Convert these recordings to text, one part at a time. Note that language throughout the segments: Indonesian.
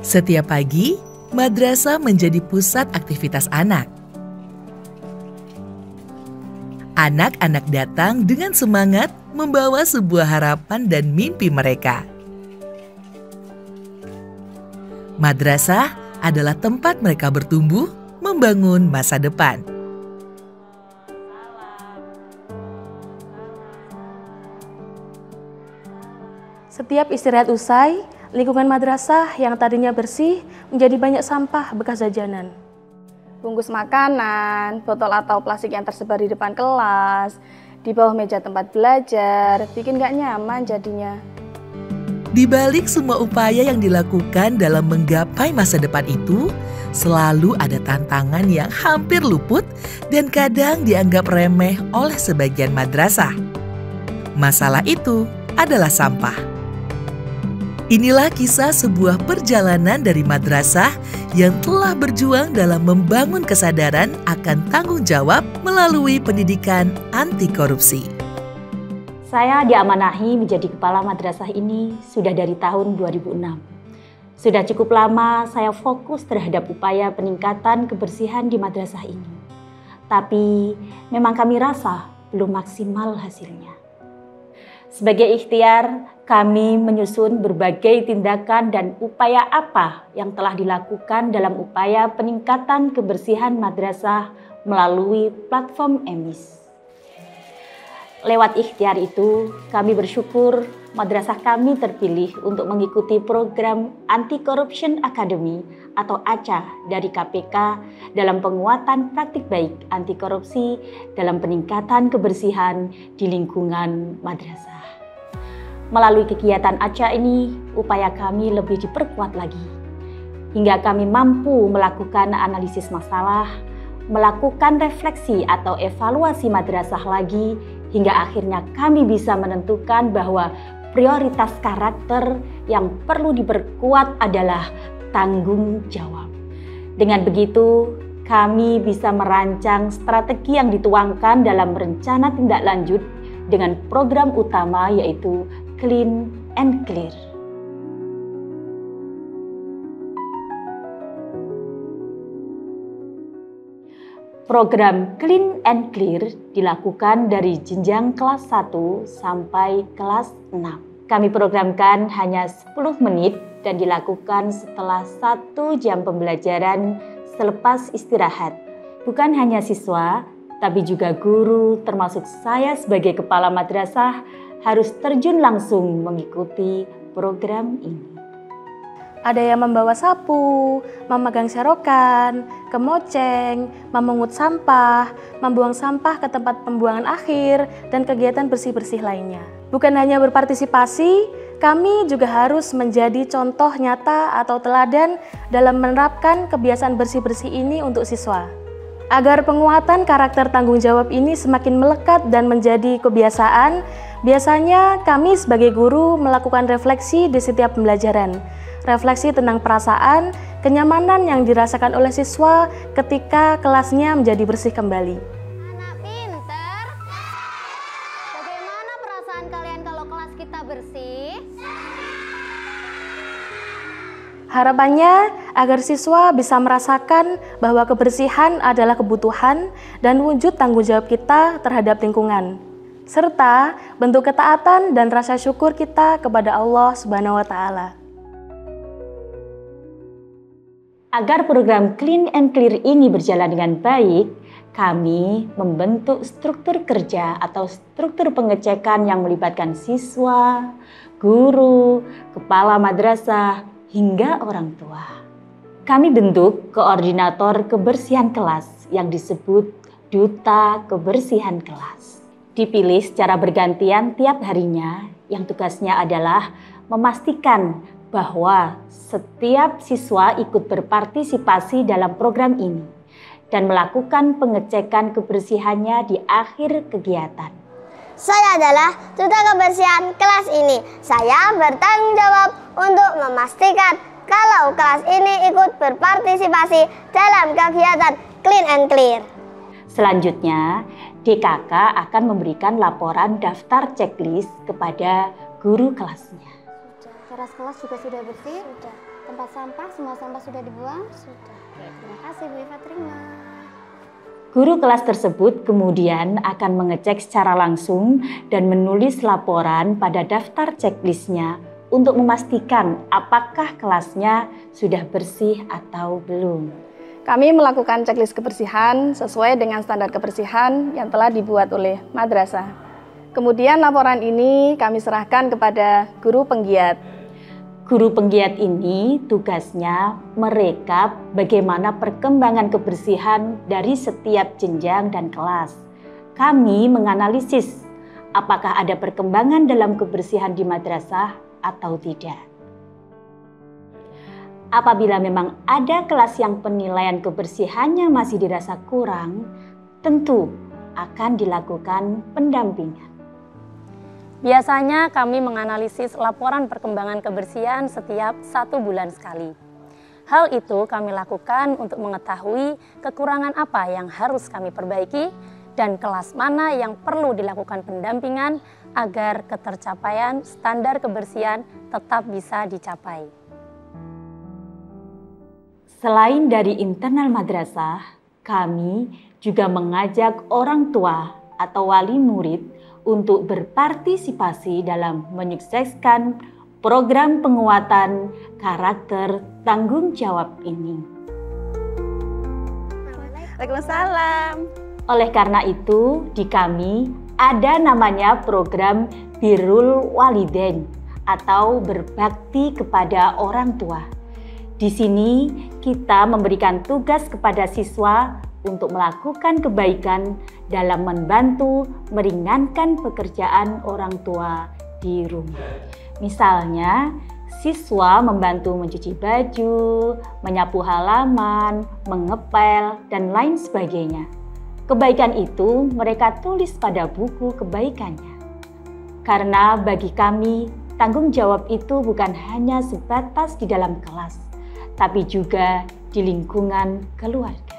Setiap pagi, madrasah menjadi pusat aktivitas anak. Anak-anak datang dengan semangat membawa sebuah harapan dan mimpi mereka. Madrasah adalah tempat mereka bertumbuh, membangun masa depan. Setiap istirahat usai, lingkungan madrasah yang tadinya bersih menjadi banyak sampah bekas jajanan. Bungkus makanan, botol atau plastik yang tersebar di depan kelas, di bawah meja tempat belajar, bikin gak nyaman jadinya. Di balik semua upaya yang dilakukan dalam menggapai masa depan itu, selalu ada tantangan yang hampir luput dan kadang dianggap remeh oleh sebagian madrasah. Masalah itu adalah sampah. Inilah kisah sebuah perjalanan dari madrasah yang telah berjuang dalam membangun kesadaran akan tanggung jawab melalui pendidikan anti korupsi. Saya diamanahi menjadi kepala madrasah ini sudah dari tahun 2006. Sudah cukup lama saya fokus terhadap upaya peningkatan kebersihan di madrasah ini. Tapi memang kami rasa belum maksimal hasilnya. Sebagai ikhtiar, kami menyusun berbagai tindakan dan upaya apa yang telah dilakukan dalam upaya peningkatan kebersihan madrasah melalui platform EMIS. Lewat ikhtiar itu, kami bersyukur madrasah kami terpilih untuk mengikuti program Anti-Corruption Academy atau ACA dari KPK dalam penguatan praktik baik anti korupsi dalam peningkatan kebersihan di lingkungan madrasah. Melalui kegiatan ACA ini, upaya kami lebih diperkuat lagi. Hingga kami mampu melakukan analisis masalah, melakukan refleksi atau evaluasi madrasah lagi, hingga akhirnya kami bisa menentukan bahwa prioritas karakter yang perlu diperkuat adalah tanggung jawab. Dengan begitu, kami bisa merancang strategi yang dituangkan dalam rencana tindak lanjut dengan program utama yaitu Clean and Clear. Program Clean and Clear dilakukan dari jenjang kelas 1 sampai kelas 6. Kami programkan hanya 10 menit dan dilakukan setelah 1 jam pembelajaran selepas istirahat. Bukan hanya siswa, tapi juga guru termasuk saya sebagai kepala madrasah harus terjun langsung mengikuti program ini. Ada yang membawa sapu, memegang serokan, kemoceng, memungut sampah, membuang sampah ke tempat pembuangan akhir, dan kegiatan bersih-bersih lainnya. Bukan hanya berpartisipasi, kami juga harus menjadi contoh nyata atau teladan dalam menerapkan kebiasaan bersih-bersih ini untuk siswa. Agar penguatan karakter tanggung jawab ini semakin melekat dan menjadi kebiasaan, biasanya kami sebagai guru melakukan refleksi di setiap pembelajaran. Refleksi tentang perasaan, kenyamanan yang dirasakan oleh siswa ketika kelasnya menjadi bersih kembali. Anak pinter, bagaimana perasaan kalian kalau kelas kita bersih? Harapannya agar siswa bisa merasakan bahwa kebersihan adalah kebutuhan dan wujud tanggung jawab kita terhadap lingkungan, serta bentuk ketaatan dan rasa syukur kita kepada Allah Subhanahu wa Ta'ala. Agar program Clean and Clear ini berjalan dengan baik, kami membentuk struktur kerja atau struktur pengecekan yang melibatkan siswa, guru, kepala madrasah, hingga orang tua. Kami bentuk koordinator kebersihan kelas yang disebut Duta Kebersihan Kelas. Dipilih secara bergantian tiap harinya yang tugasnya adalah memastikan bahwa setiap siswa ikut berpartisipasi dalam program ini dan melakukan pengecekan kebersihannya di akhir kegiatan. Saya adalah duta kebersihan kelas ini. Saya bertanggung jawab untuk memastikan kalau kelas ini ikut berpartisipasi dalam kegiatan Clean and Clear. Selanjutnya, DKK akan memberikan laporan daftar checklist kepada guru kelasnya. Teras kelas juga sudah bersih? Sudah. Tempat sampah, semua sampah sudah dibuang? Sudah. Oke, terima kasih Bu Iva, terima. Guru kelas tersebut kemudian akan mengecek secara langsung dan menulis laporan pada daftar checklistnya untuk memastikan apakah kelasnya sudah bersih atau belum. Kami melakukan checklist kebersihan sesuai dengan standar kebersihan yang telah dibuat oleh madrasah. Kemudian laporan ini kami serahkan kepada guru penggiat. Guru penggiat ini tugasnya merekap bagaimana perkembangan kebersihan dari setiap jenjang dan kelas. Kami menganalisis apakah ada perkembangan dalam kebersihan di madrasah atau tidak. Apabila memang ada kelas yang penilaian kebersihannya masih dirasa kurang, tentu akan dilakukan pendampingan. Biasanya kami menganalisis laporan perkembangan kebersihan setiap 1 bulan sekali. Hal itu kami lakukan untuk mengetahui kekurangan apa yang harus kami perbaiki dan kelas mana yang perlu dilakukan pendampingan agar ketercapaian standar kebersihan tetap bisa dicapai. Selain dari internal madrasah, kami juga mengajak orang tua atau wali murid untuk berpartisipasi dalam menyukseskan program penguatan karakter tanggung jawab ini. Waalaikumsalam. Oleh karena itu, di kami ada namanya program Birrul Walidain atau berbakti kepada orang tua. Di sini kita memberikan tugas kepada siswa untuk melakukan kebaikan dalam membantu meringankan pekerjaan orang tua di rumah. Misalnya, siswa membantu mencuci baju, menyapu halaman, mengepel, dan lain sebagainya. Kebaikan itu mereka tulis pada buku kebaikannya. Karena bagi kami, tanggung jawab itu bukan hanya sebatas di dalam kelas, tapi juga di lingkungan keluarga.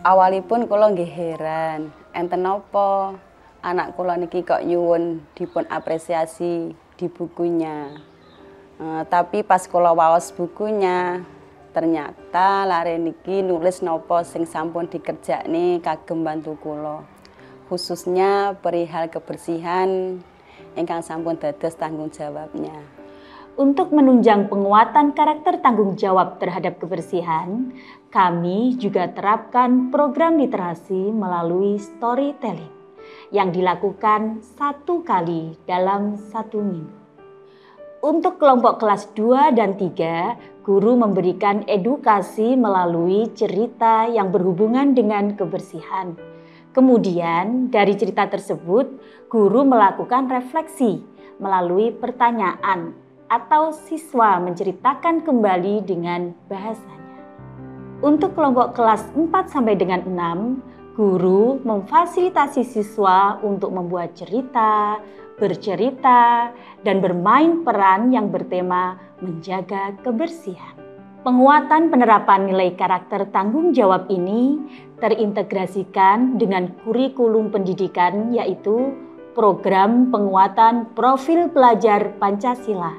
Awalipun kula nggih heran, enten napa anak kula niki kok nyuwun dipun apresiasi di bukunya. Tapi pas kula waos bukunya, ternyata lare niki nulis napa sing sampun dikerjakne kagem bantu kula. Khususnya perihal kebersihan ingkang sampun dados tanggung jawabnya. Untuk menunjang penguatan karakter tanggung jawab terhadap kebersihan, kami juga terapkan program literasi melalui storytelling yang dilakukan 1 kali dalam 1 minggu. Untuk kelompok kelas 2 dan 3, guru memberikan edukasi melalui cerita yang berhubungan dengan kebersihan. Kemudian dari cerita tersebut, guru melakukan refleksi melalui pertanyaan atau siswa menceritakan kembali dengan bahasanya. Untuk kelompok kelas 4 sampai dengan 6, guru memfasilitasi siswa untuk membuat cerita, bercerita, dan bermain peran yang bertema menjaga kebersihan. Penguatan penerapan nilai karakter tanggung jawab ini terintegrasikan dengan kurikulum pendidikan, yaitu program penguatan profil pelajar Pancasila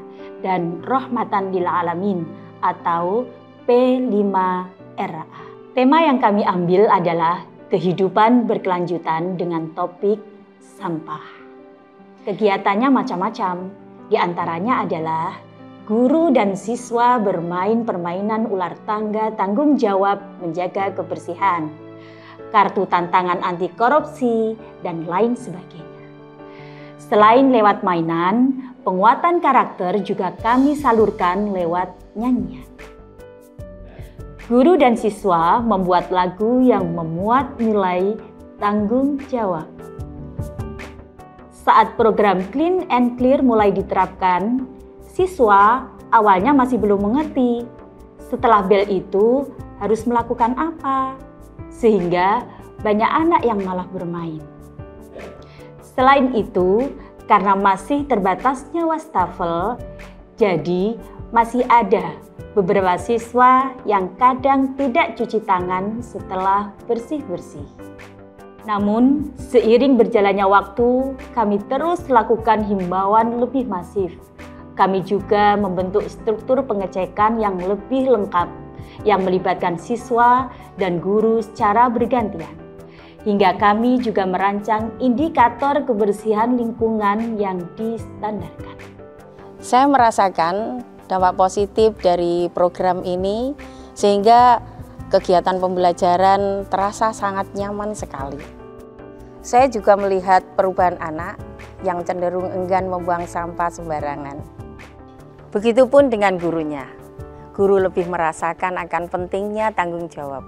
dan Rahmatan lil Alamin atau P5RA. Tema yang kami ambil adalah kehidupan berkelanjutan dengan topik sampah. Kegiatannya macam-macam, di antaranya adalah guru dan siswa bermain permainan ular tangga tanggung jawab menjaga kebersihan, kartu tantangan anti korupsi, dan lain sebagainya. Selain lewat mainan, penguatan karakter juga kami salurkan lewat nyanyian. Guru dan siswa membuat lagu yang memuat nilai tanggung jawab. Saat program Clean and Clear mulai diterapkan, siswa awalnya masih belum mengerti setelah bel itu harus melakukan apa, sehingga banyak anak yang malah bermain. Selain itu, karena masih terbatasnya wastafel, jadi masih ada beberapa siswa yang kadang tidak cuci tangan setelah bersih-bersih. Namun, seiring berjalannya waktu, kami terus lakukan himbauan lebih masif kami juga membentuk struktur pengecekan yang lebih lengkap yang melibatkan siswa dan guru secara bergantian. Hingga kami juga merancang indikator kebersihan lingkungan yang distandarkan. Saya merasakan dampak positif dari program ini sehingga kegiatan pembelajaran terasa sangat nyaman sekali. Saya juga melihat perubahan anak yang cenderung enggan membuang sampah sembarangan. Begitupun dengan gurunya. Guru lebih merasakan akan pentingnya tanggung jawab.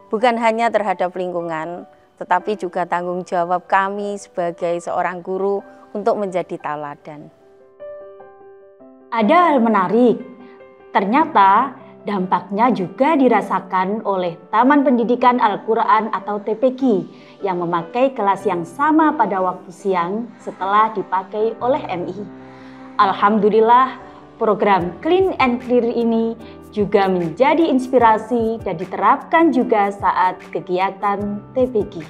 Bukan hanya terhadap lingkungan, tetapi juga tanggung jawab kami sebagai seorang guru untuk menjadi tauladan. Ada hal menarik, ternyata dampaknya juga dirasakan oleh Taman Pendidikan Al-Quran atau TPQ yang memakai kelas yang sama pada waktu siang setelah dipakai oleh MI. Alhamdulillah, program Clean and Clear ini juga menjadi inspirasi dan diterapkan juga saat kegiatan TPQ.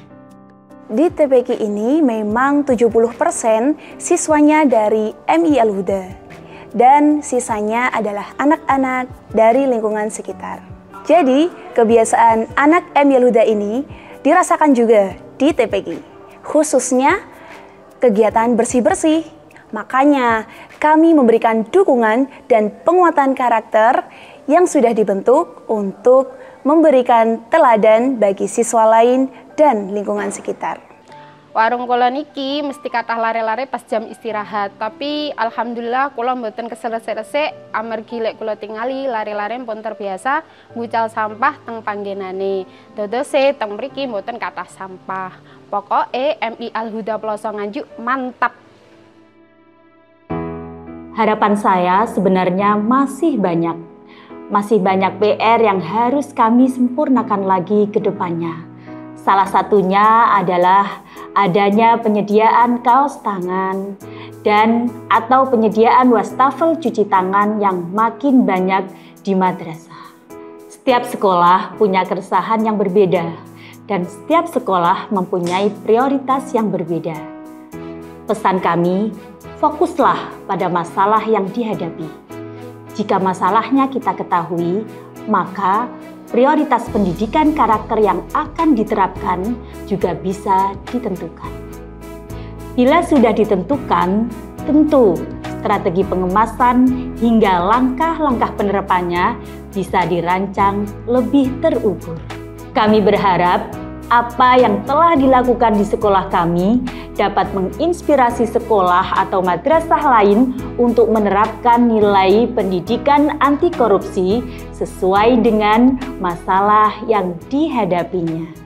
Di TPQ ini memang 70% siswanya dari MI Al-Huda dan sisanya adalah anak-anak dari lingkungan sekitar. Jadi, kebiasaan anak MI Al-Huda ini dirasakan juga di TPQ, khususnya kegiatan bersih-bersih. Makanya, kami memberikan dukungan dan penguatan karakter yang sudah dibentuk untuk memberikan teladan bagi siswa lain dan lingkungan sekitar. Warung kula niki mesti kathah lare-lare pas jam istirahat, tapi alhamdulillah kula mboten kesel-resik amargi lek kula tingali lare-lare pun terbiasa ngucal sampah teng panggenane. Dodose teng mriki mboten kathah sampah. Pokoke MI Al-Huda Ploso Nganjuk mantap. Harapan saya sebenarnya masih banyak PR yang harus kami sempurnakan lagi ke depannya. Salah satunya adalah adanya penyediaan kaos tangan dan atau penyediaan wastafel cuci tangan yang makin banyak di madrasah. Setiap sekolah punya keresahan yang berbeda dan setiap sekolah mempunyai prioritas yang berbeda. Pesan kami, fokuslah pada masalah yang dihadapi. Jika masalahnya kita ketahui, maka prioritas pendidikan karakter yang akan diterapkan juga bisa ditentukan. Bila sudah ditentukan, tentu strategi pengemasan hingga langkah-langkah penerapannya bisa dirancang lebih terukur. Kami berharap apa yang telah dilakukan di sekolah kami dapat menginspirasi sekolah atau madrasah lain untuk menerapkan nilai pendidikan anti korupsi sesuai dengan masalah yang dihadapinya.